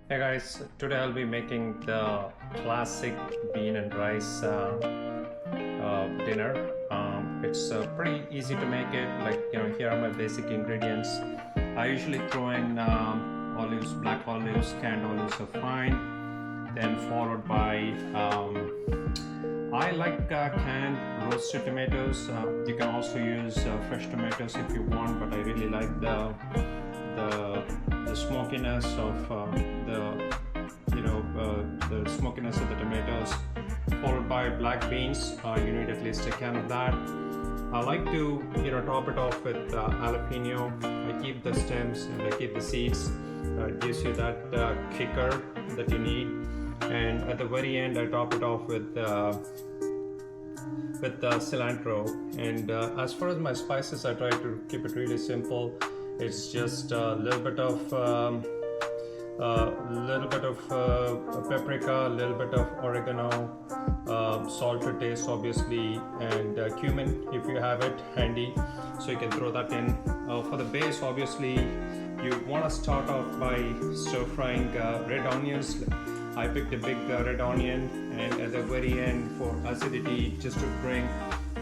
Hey guys, today I'll be making the classic bean and rice dinner. It's pretty easy to make it. Here are my basic ingredients. I usually throw in olives, black olives, canned olives are fine. Then followed by I like canned roasted tomatoes. You can also use fresh tomatoes if you want, but I really like the smokiness of the smokiness of the tomatoes. Followed by black beans. You need at least a can of that. I like to top it off with jalapeno. I keep the stems and I keep the seeds. It gives you that kicker that you need. And at the very end, I top it off with cilantro. And as far as my spices, I try to keep it really simple. It's just a little bit of paprika, a little bit of oregano, salt to taste obviously, and cumin if you have it handy, so you can throw that in. For the base, obviously you want to start off by stir frying red onions. I picked a big red onion, and at the very end, for acidity, just to bring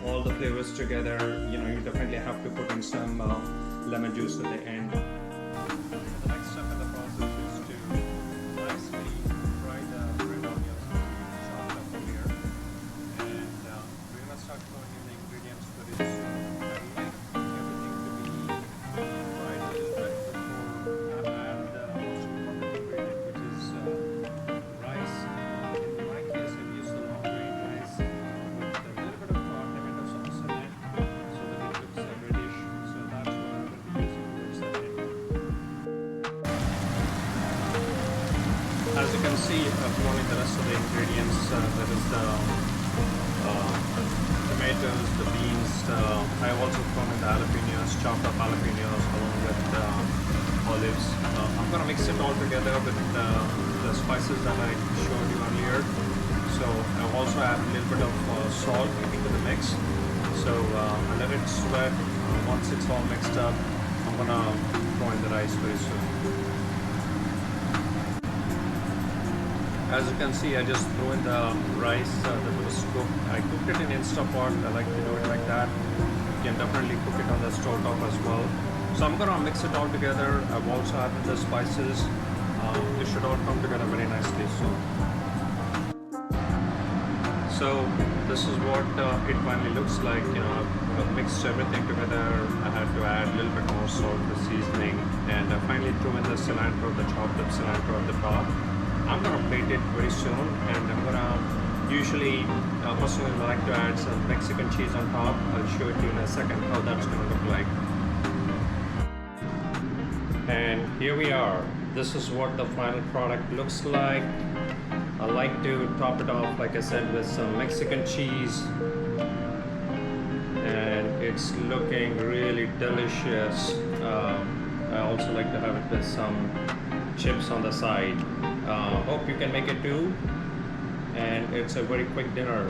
all the flavors together, you definitely have to put in some lemon juice at the end. The next step in the process is to nicely fry the red onions chopped up here, and we're gonna start throwing in the ingredients. But I like everything to be fried a little bit before I add the most important ingredient, which is rice. In my case, I've used the long grain rice with a little bit of tomato sauce in it, so that it looks reddish. So that's what I'm going to be using towards the end. As you can see, I've thrown in the rest of the ingredients. That is the tomatoes, the beans. I have also thrown in the jalapeños, chopped up jalapeños along with olives. I'm going to mix it all together with the spices that I showed you earlier. So I've also added a little bit of salt into the mix. So I let it sweat. Once it's all mixed up, I'm going to throw in the rice very soon. As you can see, I just threw in the rice that was cooked. I cooked it in Instapot. I like to do it like that. You can definitely cook it on the stove top as well. So I'm gonna mix it all together. I've also added the spices. It should all come together very nicely soon. So this is what it finally looks like. I've mixed everything together. I had to add a little bit more salt, the seasoning, and I finally threw in the cilantro, the chopped up cilantro at the top. I'm gonna plate it very soon, and I'm gonna usually personally like to add some Mexican cheese on top. I'll show it to you in a second how that's gonna look like. And here we are. This is what the final product looks like. I like to top it off, like I said, with some Mexican cheese, and it's looking really delicious. I also like to have it with some chips on the side. Hope you can make it too, and it's a very quick dinner.